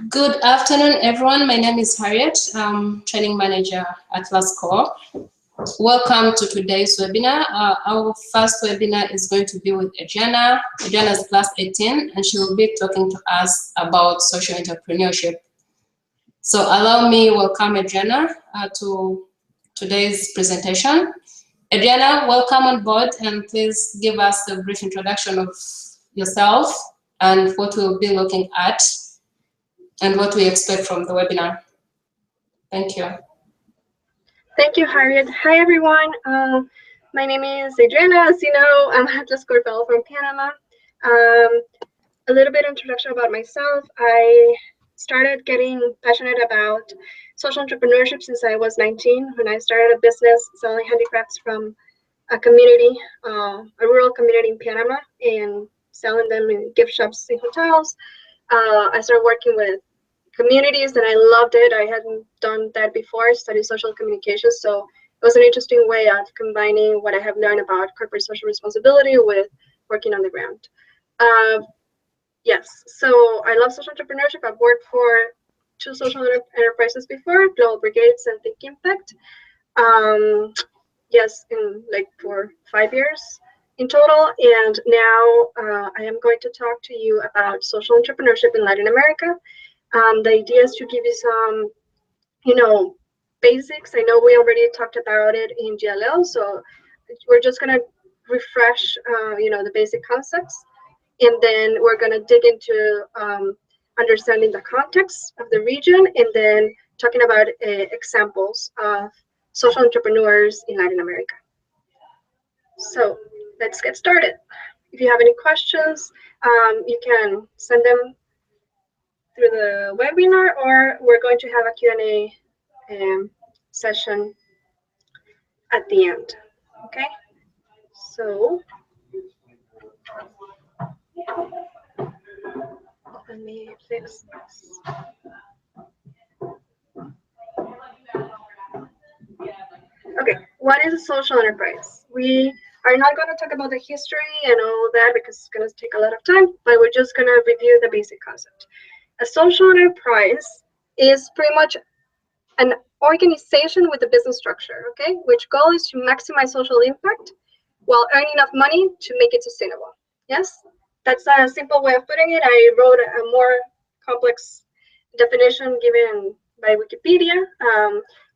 Good afternoon, everyone. My name is Harriet. I'm training manager at LASCO. Welcome to today's webinar. Our first webinar is going to be with Adriana. Adriana is class 18, and she will be talking to us about social entrepreneurship. So allow me welcome Adriana to today's presentation. Adriana, welcome on board, and please give us a brief introduction of yourself and what we'll be looking at and what we expect from the webinar. Thank you. Thank you, Harriet. Hi, everyone. My name is Adriana. As you know, I'm a LASCO fellow from Panama. A little bit of introduction about myself. I started getting passionate about social entrepreneurship since I was 19, when I started a business selling handicrafts from a community, a rural community in Panama, and selling them in gift shops in hotels. I started working with communities and I loved it. I hadn't done that before. I studied social communications, so it was an interesting way of combining what I have learned about corporate social responsibility with working on the ground. Yes, so I love social entrepreneurship. I've worked for 2 social enterprises before, Global Brigades and Think Impact. Yes, for 5 years in total, and now I am going to talk to you about social entrepreneurship in Latin America. The idea is to give you some, basics. I know we already talked about it in GLL, so we're just gonna refresh, the basic concepts, and then we're gonna dig into understanding the context of the region, and then talking about examples of social entrepreneurs in Latin America. So let's get started. If you have any questions, you can send them through the webinar, or we're going to have a Q&A session at the end. Okay, so let me fix this. Okay, what is a social enterprise? We are not going to talk about the history and all that because it's going to take a lot of time, but we're just going to review the basic concept. A social enterprise is pretty much an organization with a business structure, okay, which goal is to maximize social impact while earning enough money to make it sustainable. Yes, that's a simple way of putting it. I wrote a more complex definition given by Wikipedia,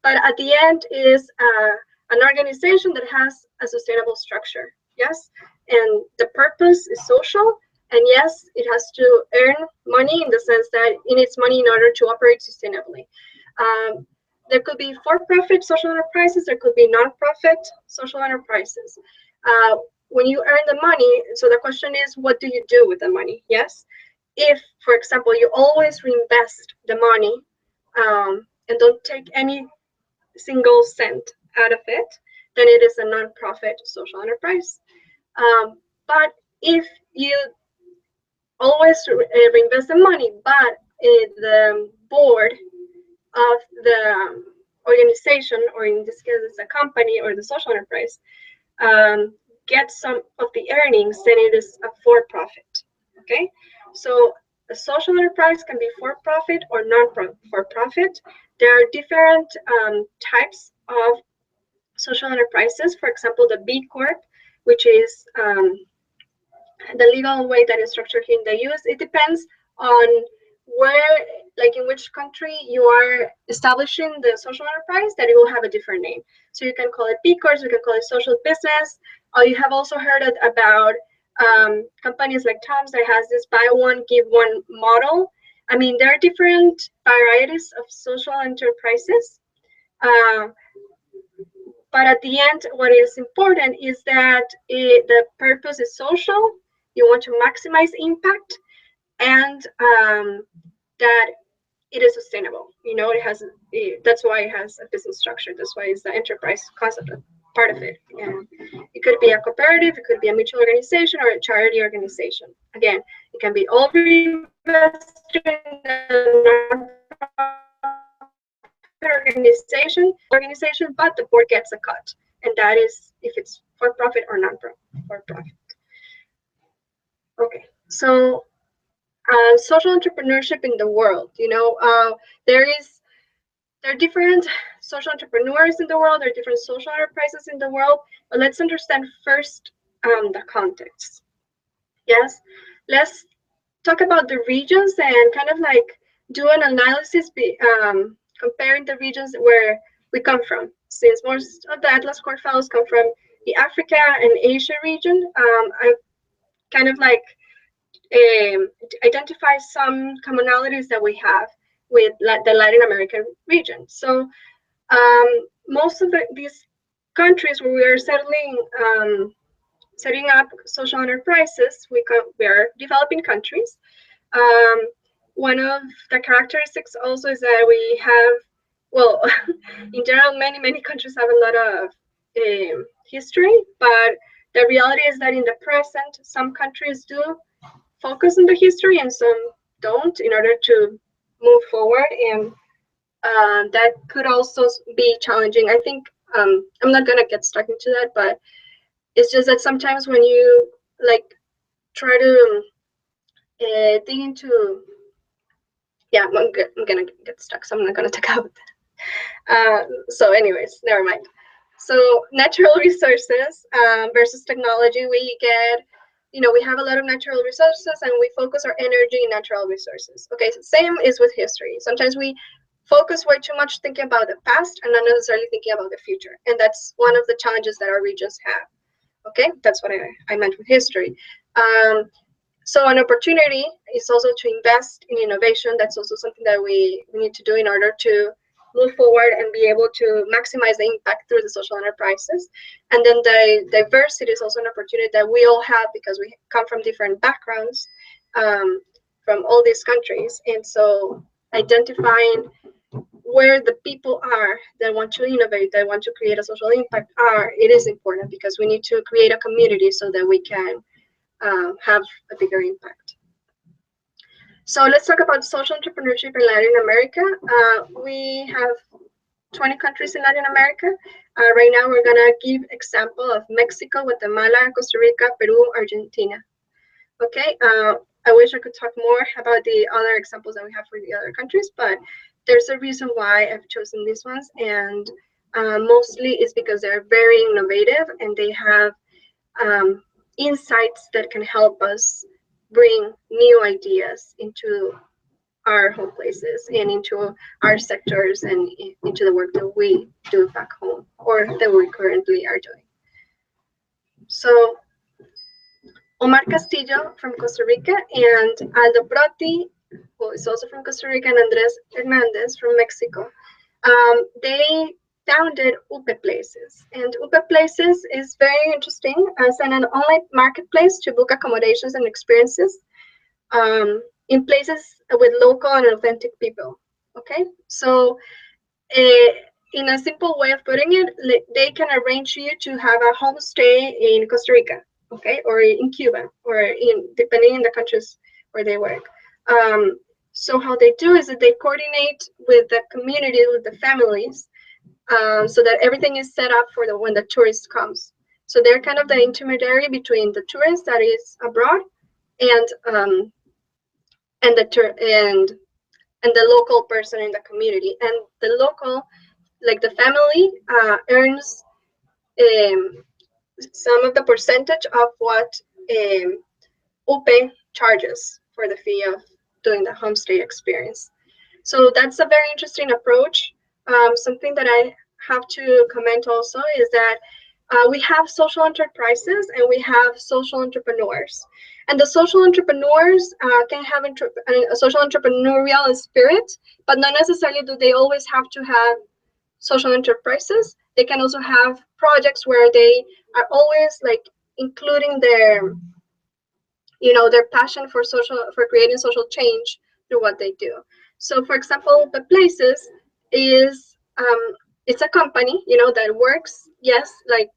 but at the end is an organization that has a sustainable structure. Yes, and the purpose is social, and yes, it has to earn money in the sense that it needs money in order to operate sustainably. There could be for-profit social enterprises, there could be non-profit social enterprises. When you earn the money, so the question is, what do you do with the money? Yes, if, for example, you always reinvest the money and don't take any single cent out of it, then it is a non-profit social enterprise. But if you always reinvest the money, but the board of the organization, or in this case it's a company or the social enterprise, get some of the earnings, then it is a for-profit. Okay, so a social enterprise can be for-profit or non-for-profit. There are different types of social enterprises. For example, the B Corp, which is the legal way that is structured here in the US. It depends on where, in which country you are establishing the social enterprise, that it will have a different name. So you can call it B Corps, you can call it social business. You have also heard about companies like Tom's that has this buy one, give one model. I mean, there are different varieties of social enterprises. But at the end, what is important is that the purpose is social. You want to maximize impact, and that it is sustainable. It has. That's why it has a business structure. That's why it's the enterprise concept part of it. And it could be a cooperative, it could be a mutual organization, or a charity organization. Again, it can be all invested in the organization, but the board gets a cut, and that is if it's for profit or non for profit. Okay, so social entrepreneurship in the world. There are different social entrepreneurs in the world. There are different social enterprises in the world. But let's understand first the context. Yes, let's talk about the regions and kind of like do an analysis comparing the regions where we come from. Since most of the Atlas Core fellows come from the Africa and Asia region, I kind of like identify some commonalities that we have with the Latin American region. So most of these countries where we are setting up social enterprises, we are developing countries. One of the characteristics also is that we have, well, in general, many countries have a lot of history, but the reality is that in the present, some countries do focus on the history and some don't in order to move forward, and that could also be challenging. I think I'm not gonna get stuck into that, but it's just that sometimes when you like try to dig into, yeah, I'm gonna get stuck, so I'm not gonna talk about that. So anyways, never mind. So natural resources versus technology, we get, we have a lot of natural resources and we focus our energy in natural resources. Okay, so same is with history. Sometimes we focus way too much thinking about the past and not necessarily thinking about the future. And that's one of the challenges that our regions have. Okay, that's what I meant with history. So an opportunity is also to invest in innovation. That's also something that we need to do in order to move forward and be able to maximize the impact through the social enterprises. And then the diversity is also an opportunity that we all have because we come from different backgrounds from all these countries. And so identifying where the people are that want to innovate, that want to create a social impact it is important because we need to create a community so that we can have a bigger impact. So let's talk about social entrepreneurship in Latin America. We have 20 countries in Latin America. Right now, we're gonna give example of Mexico, Guatemala, Costa Rica, Peru, Argentina. Okay, I wish I could talk more about the other examples that we have for the other countries, but there's a reason why I've chosen these ones, and mostly is because they're very innovative and they have insights that can help us bring new ideas into our home places and into our sectors and into the work that we do back home or that we currently are doing. So Omar Castillo from Costa Rica and Aldo Proti, who is also from Costa Rica, and Andres Hernandez from Mexico, they founded UPE Places. And UPE Places is very interesting as an online marketplace to book accommodations and experiences in places with local and authentic people. Okay, so in a simple way of putting it, they can arrange you to have a homestay in Costa Rica, okay, or in Cuba, or depending on the countries where they work. So how they do is that they coordinate with the community, with the families, so that everything is set up for when the tourist comes. So they're kind of the intermediary between the tourist that is abroad and the local person in the community. And the local, like the family, earns some of the percentage of what UPE charges for the fee of doing the homestay experience. So that's a very interesting approach. Something that I have to comment also is that we have social enterprises and we have social entrepreneurs. And the social entrepreneurs can have a social entrepreneurial spirit, but not necessarily do they always have to have social enterprises. They can also have projects where they are always like including their passion for creating social change through what they do. So for example, the Places is it's a company that works, yes, like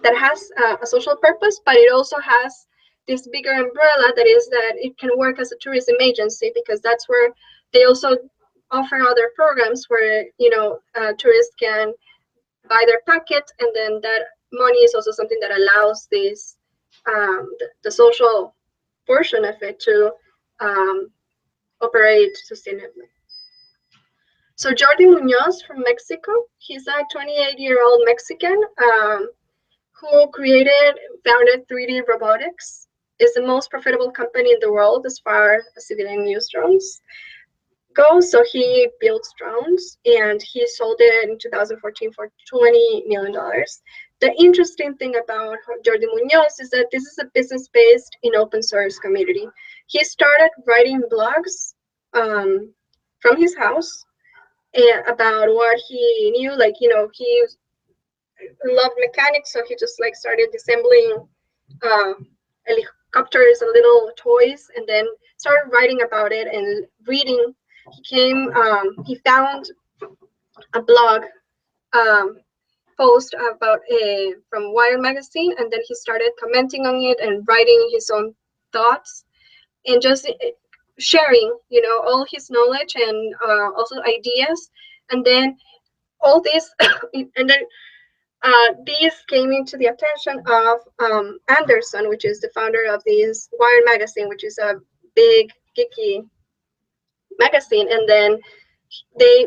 that has a social purpose, but it also has this bigger umbrella that is that it can work as a tourism agency, because that's where they also offer other programs where tourists can buy their packet, and then that money is also something that allows this the social portion of it to operate sustainably. So Jordi Munoz from Mexico, he's a 28-year-old Mexican who founded 3D Robotics. It's the most profitable company in the world as far as civilian use drones go. So he builds drones and he sold it in 2014 for $20 million. The interesting thing about Jordi Munoz is that this is a business based in open source community. He started writing blogs from his house about what he knew, like, you know, he loved mechanics, so he just like started assembling helicopters and little toys, and then started writing about it and reading. He found a blog post about from Wire magazine, and then he started commenting on it and writing his own thoughts and just sharing, you know, all his knowledge and also ideas. And then all this, and then these came into the attention of Anderson, which is the founder of this Wire magazine, which is a big geeky magazine. And then they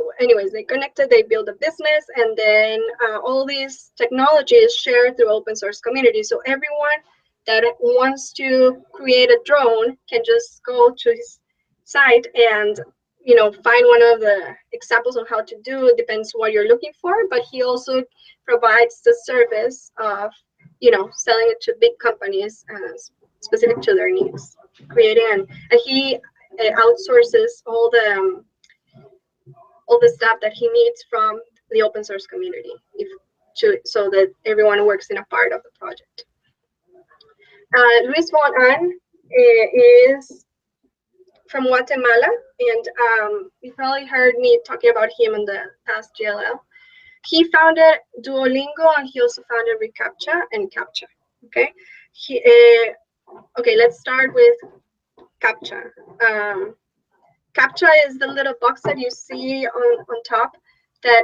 connected, they built a business, and then all these technologies shared through open source community. So everyone that wants to create a drone can just go to his site and, you know, find one of the examples of how to do it. Depends what you're looking for, but he also provides the service of, you know, selling it to big companies specific to their needs, creating and he outsources all the stuff that he needs from the open source community, so that everyone works in a part of the project. Luis Von An is from Guatemala, and you probably heard me talking about him in the past GLL. He founded Duolingo, and he also founded ReCAPTCHA and CAPTCHA. Okay, okay, let's start with CAPTCHA. CAPTCHA is the little box that you see on top that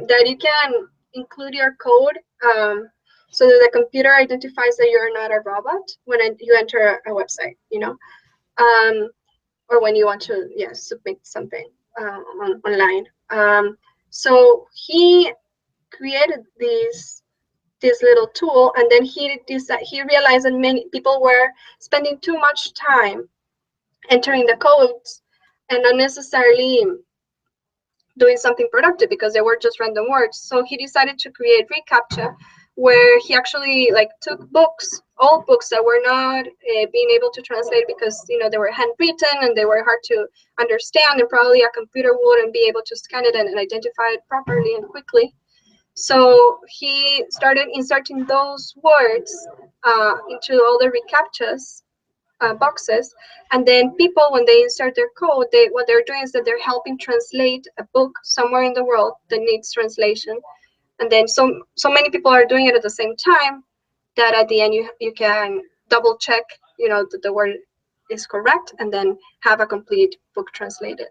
that you can include your code so that the computer identifies that you're not a robot when you enter a website, you know, or when you want to submit something online. So he created this little tool, and then he realized that many people were spending too much time entering the codes and not necessarily doing something productive because they were just random words. So he decided to create ReCAPTCHA, where he actually took old books that were not being able to translate because, you know, they were handwritten and they were hard to understand, and probably a computer wouldn't be able to scan it and identify it properly and quickly. So he started inserting those words into all the ReCAPTCHAs boxes, and then people, when they insert their code, what they're doing is that they're helping translate a book somewhere in the world that needs translation. And then so many people are doing it at the same time that at the end you can double check, you know, that the word is correct, and then have a complete book translated.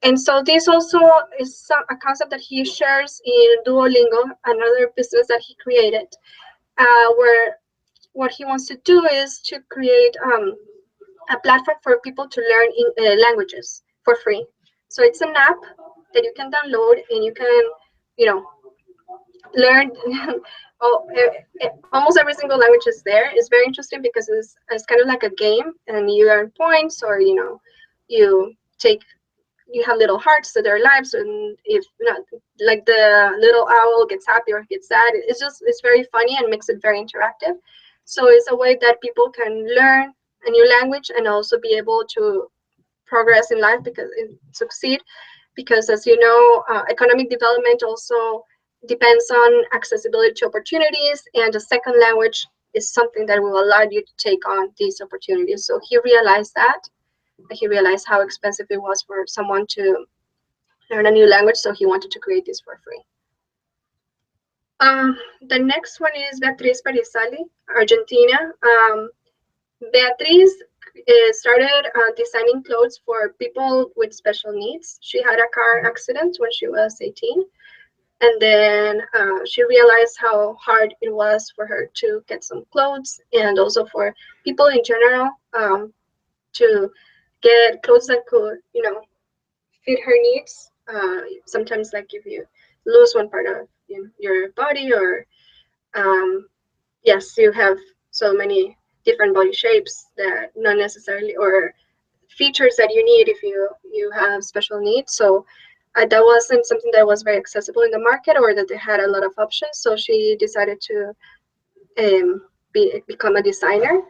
And so this also is a concept that he shares in Duolingo, another business that he created, where what he wants to do is to create a platform for people to learn languages for free. So it's an app that you can download, and you can, you know, learn almost every single language is there. It's very interesting because it's kind of like a game, and you earn points, or, you know, you have little hearts to their lives, and if not, like the little owl gets happy or gets sad, it's very funny and makes it very interactive. So it's a way that people can learn a new language and also be able to progress in life succeed, because, as you know, economic development also depends on accessibility to opportunities, and a second language is something that will allow you to take on these opportunities. So he realized that. He realized how expensive it was for someone to learn a new language, so he wanted to create this for free. The next one is Beatriz Perizalli, Argentina. Beatriz started designing clothes for people with special needs. She had a car accident when she was 18, and then she realized how hard it was for her to get some clothes, and also for people in general to get clothes that could, fit her needs. Sometimes, like if you lose one part of your body, or yes, you have so many different body shapes that not necessarily, or features that you need if you have special needs. So that wasn't something that was very accessible in the market, or that they had a lot of options. So she decided to become a designer.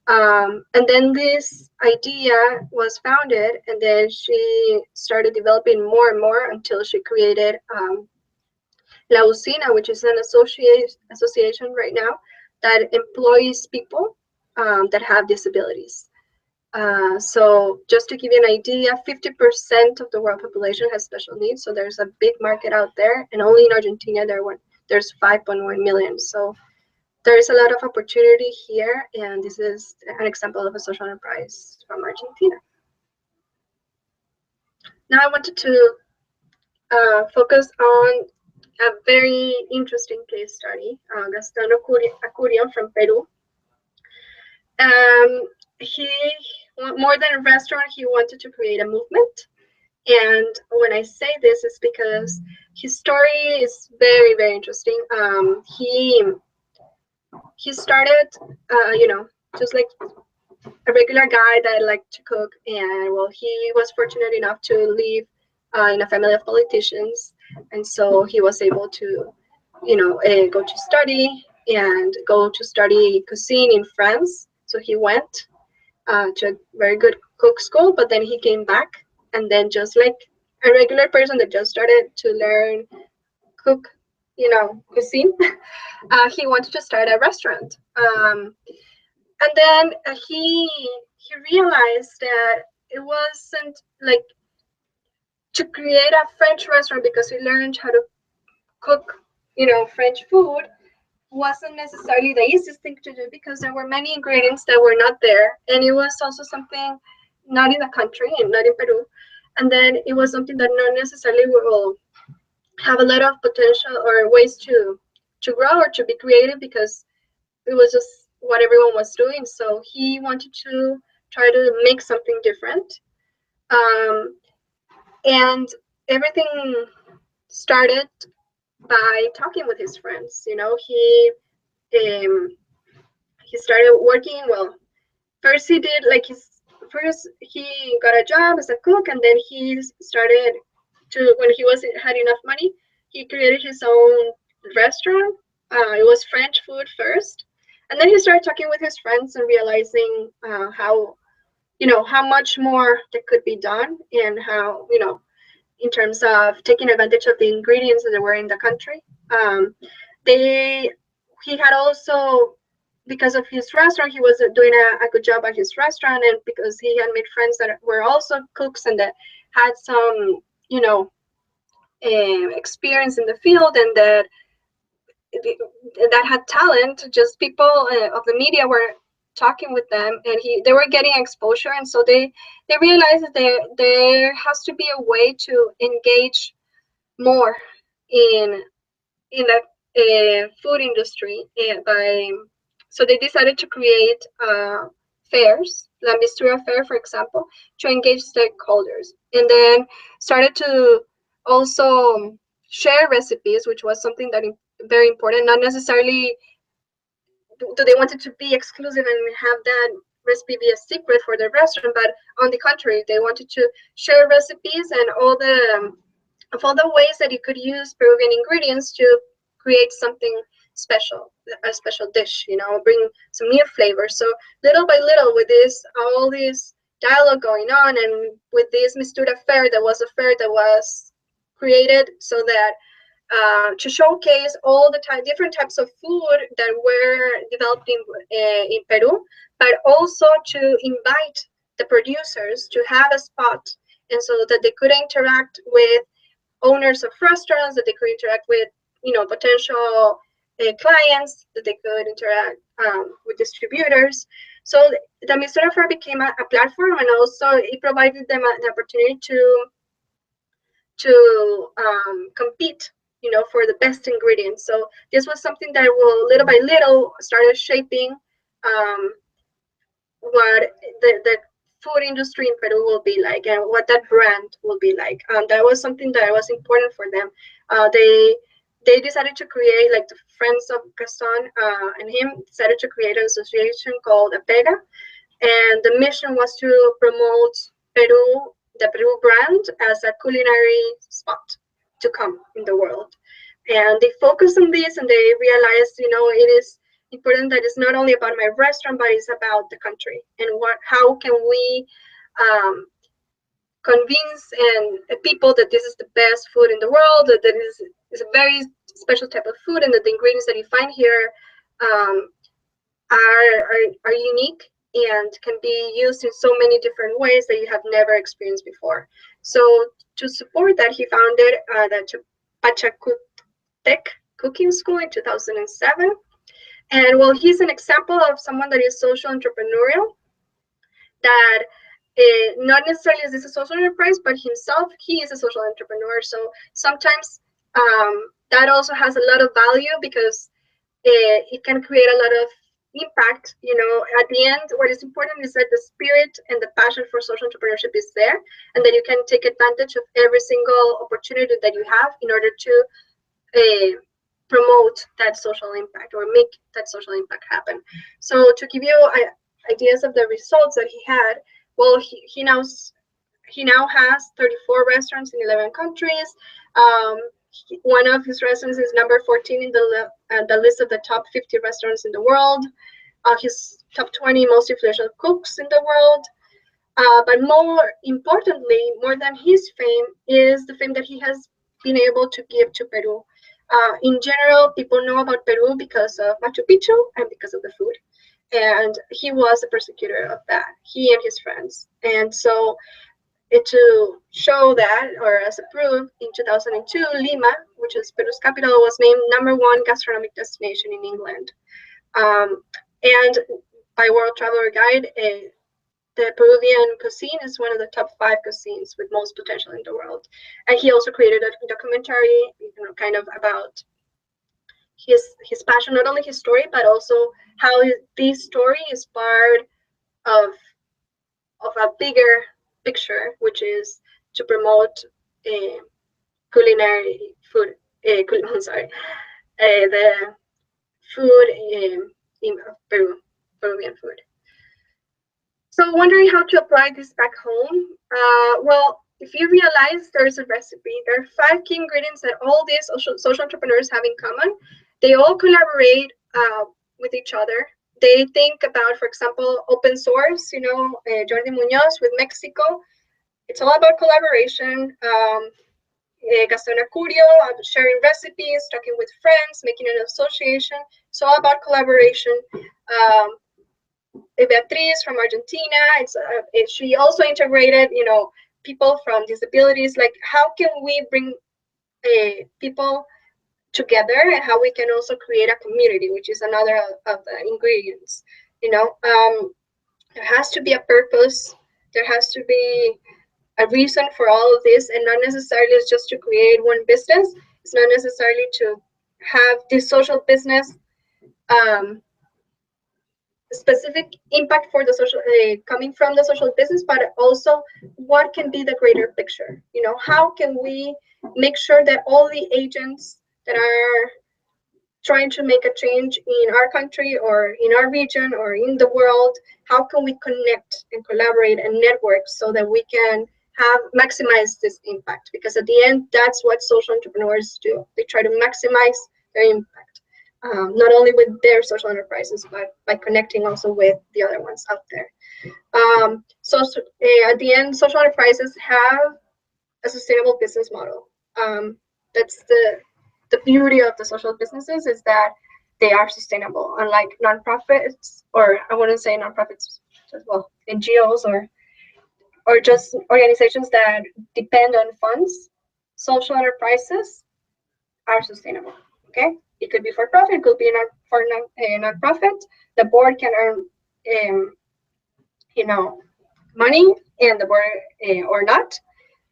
And then this idea was founded, and then she started developing more and more until she created La Usina, which is an association right now that employs people that have disabilities. So just to give you an idea, 50% of the world population has special needs. So there's a big market out there, and only in Argentina there's 5.1 million. So there is a lot of opportunity here, and this is an example of a social enterprise from Argentina. Now I wanted to focus on a very interesting case study. Gastón Acurio from Peru. He, more than a restaurant, he wanted to create a movement. And when I say this, it's because his story is very, very interesting. He started, just like a regular guy that liked to cook, and well, he was fortunate enough to live in a family of politicians, and so he was able to, go to study cuisine in France. So he went to a very good cook school, but then he came back, and then just like a regular person that just started to learn cook, cuisine, he wanted to start a restaurant. And then he realized that it wasn't like to create a French restaurant because he learned how to cook, French food wasn't necessarily the easiest thing to do, because there were many ingredients that were not there, and it was also something not in the country and not in Peru. And then it was something that not necessarily will have a lot of potential or ways to grow or to be creative, because it was just what everyone was doing. So he wanted to try to make something different. And everything started by talking with his friends. He started working. Well, first he did like he got a job as a cook, and then he started to, when he had enough money, he created his own restaurant. It was French food first, and then he started talking with his friends and realizing how much more that could be done, and how, in terms of taking advantage of the ingredients that were in the country. He had also, because of his restaurant, he was doing a good job at his restaurant, and because he had made friends that were also cooks and that had some, experience in the field, and that had talent. Just people of the media were talking with them, and they were getting exposure, and so they realized that there has to be a way to engage more in the food industry, so they decided to create fairs, La Mistura Fair, for example, to engage stakeholders, and then started to also share recipes, which was something that is very important. Not necessarily do they want it to be exclusive and have that recipe be a secret for the restaurant, but on the contrary, they wanted to share recipes and all the ways that you could use Peruvian ingredients to create something special, a special dish, bring some new flavors. So little by little, with all this dialogue going on, and with this Mistura Fair, that was a fair that was created so that to showcase all the different types of food that were developed in Peru, but also to invite the producers to have a spot, and so that they could interact with owners of restaurants, that they could interact with potential clients, that they could interact with distributors. So the Mistura Fair became a platform, and also it provided them the opportunity to compete, for the best ingredients. So this was something that will little by little started shaping what the food industry in Peru will be like, and what that brand will be like. That was something that was important for them. They decided to create, like the friends of Gaston and him decided to create an association called Apega, and the mission was to promote Peru, the Peru brand, as a culinary spot to come in the world. And they focused on this, and they realized, it is important that it's not only about my restaurant, but it's about the country, and how can we convince people that this is the best food in the world, that is a very special type of food, and that the ingredients that you find here are unique and can be used in so many different ways that you have never experienced before. So to support that, he founded the Pachacutec Cooking School in 2007. And well, he's an example of someone that is social entrepreneurial, that not necessarily is this a social enterprise, but himself, he is a social entrepreneur. So sometimes that also has a lot of value, because it can create a lot of impact. At the end, what is important is that the spirit and the passion for social entrepreneurship is there, and that you can take advantage of every single opportunity that you have in order to promote that social impact or make that social impact happen. So to give you ideas of the results that he had, well, he now has 34 restaurants in 11 countries. One of his restaurants is number 14 in the list of the top 50 restaurants in the world. His top 20 most influential cooks in the world. But more importantly, more than his fame, is the fame that he has been able to give to Peru. In general, people know about Peru because of Machu Picchu and because of the food. And he was a persecutor of that, he and his friends. And so to show that, or as a proof, in 2002, Lima, which is Peru's capital, was named #1 gastronomic destination in England. And by World Traveler Guide, the Peruvian cuisine is one of the top 5 cuisines with most potential in the world. And he also created a documentary, kind of about his passion, not only his story, but also how this story is part of a bigger picture, which is to promote culinary food. The food in Peru, Peruvian food. So wondering how to apply this back home. Well, if you realize there's a recipe, there are 5 key ingredients that all these social entrepreneurs have in common. They all collaborate with each other. They think about, for example, open source, Jordi Munoz with Mexico. It's all about collaboration. Gaston Acurio, sharing recipes, talking with friends, making an association. It's all about collaboration. Beatriz from Argentina, she also integrated, people from disabilities. Like, how can we bring people together, and how we can also create a community, which is another of the ingredients. There has to be a purpose. There has to be a reason for all of this, and not necessarily it's just to create one business. It's not necessarily to have this social business specific impact for the social coming from the social business, but also what can be the greater picture. How can we make sure that all the agents that are trying to make a change in our country or in our region or in the world, how can we connect and collaborate and network so that we can maximize this impact? Because at the end, that's what social entrepreneurs do. They try to maximize their impact, not only with their social enterprises, but by connecting also with the other ones out there. So at the end, social enterprises have a sustainable business model. That's the beauty of the social businesses, is that they are sustainable, unlike nonprofits, or I wouldn't say nonprofits as well, NGOs or just organizations that depend on funds. Social enterprises are sustainable. Okay, it could be for profit, it could be for non-profit. The board can earn, money, and the board or not.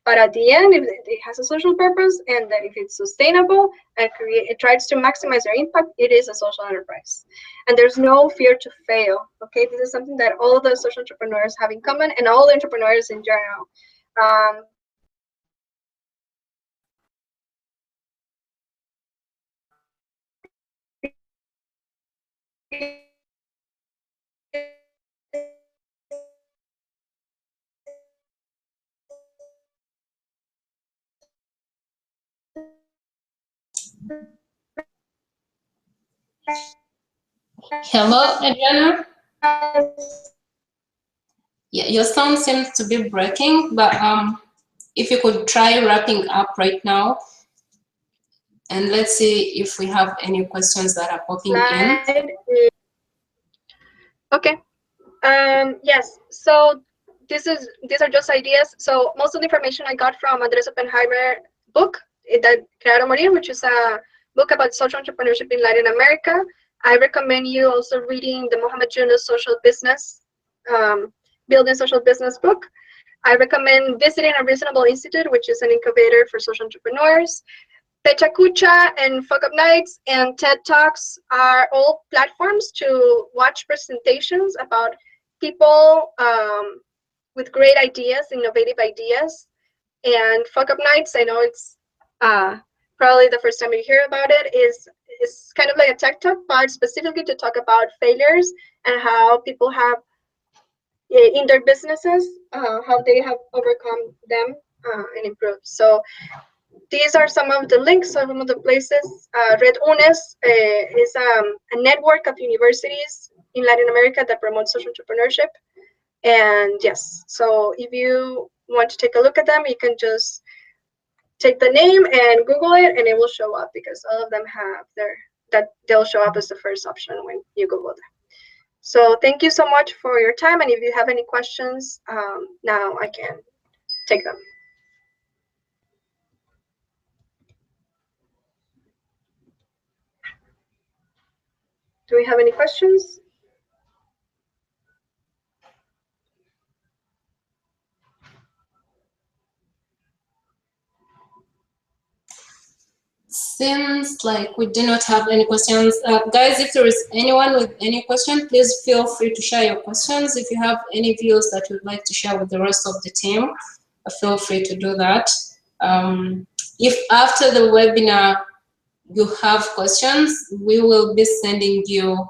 But at the end, if it has a social purpose, and that if it's sustainable and it tries to maximize their impact, it is a social enterprise. And there's no fear to fail. Okay, this is something that all the social entrepreneurs have in common, and all the entrepreneurs in general. Hello, Adriana. Yeah, your sound seems to be breaking, but if you could try wrapping up right now, and let's see if we have any questions that are popping in. Okay. Yes. So these are just ideas. So most of the information I got from Andres Oppenheimer book, that Crear o Morir, which is a book about social entrepreneurship in Latin America. I recommend you also reading the Mohamed Yunus Social Business, Building Social Business book. I recommend visiting a Reasonable Institute, which is an incubator for social entrepreneurs. Pecha Kucha and Fuck Up Nights and TED Talks are all platforms to watch presentations about people with great ideas, innovative ideas. And Fuck Up Nights, I know it's probably the first time you hear about it, is kind of like a tech talk, but specifically to talk about failures and how people have in their businesses, how they have overcome them and improved. So these are some of the links, some of the places. Red UNES is a network of universities in Latin America that promotes social entrepreneurship. And yes, so if you want to take a look at them, you can just take the name and Google it, and it will show up, because all of them have they'll show up as the first option when you Google them. So thank you so much for your time. And if you have any questions, now I can take them. Do we have any questions? Seems like we do not have any questions. Guys, if there is anyone with any question, please feel free to share your questions. If you have any views that you'd like to share with the rest of the team, feel free to do that. If after the webinar you have questions, we will be sending you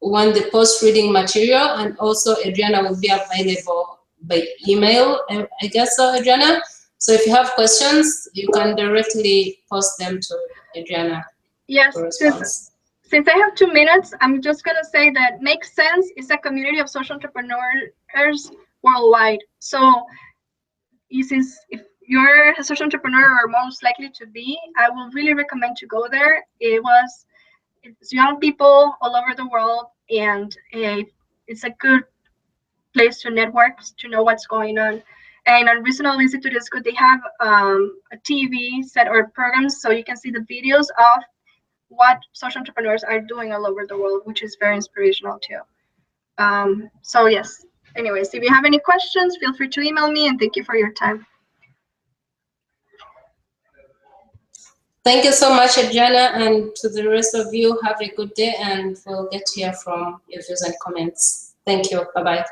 the post-reading material, and also Adriana will be available by email, I guess so, Adriana? So if you have questions, you can directly post them to Adriana. Yes, since I have 2 minutes, I'm just going to say that Make Sense is a community of social entrepreneurs worldwide. So since if you're a social entrepreneur, or most likely to be, I will really recommend to go there. It's young people all over the world, and it's a good place to network, to know what's going on. And Unreasonable Institute is good. They have a TV set or programs, so you can see the videos of what social entrepreneurs are doing all over the world, which is very inspirational too. So yes, anyways, if you have any questions, feel free to email me, and thank you for your time. Thank you so much, Adriana, and to the rest of you, have a good day, and we'll get to hear from your views and comments. Thank you. Bye-bye.